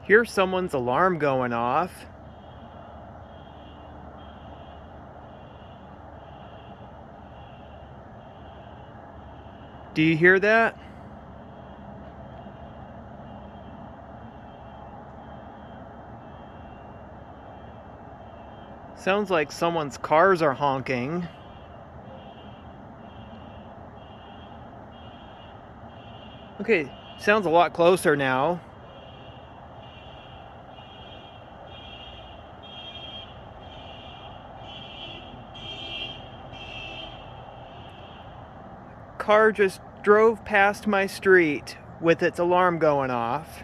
Hear someone's alarm going off. Do you hear that? Sounds like someone's cars are honking. Okay, sounds a lot closer now. Car just drove past my street with its alarm going off.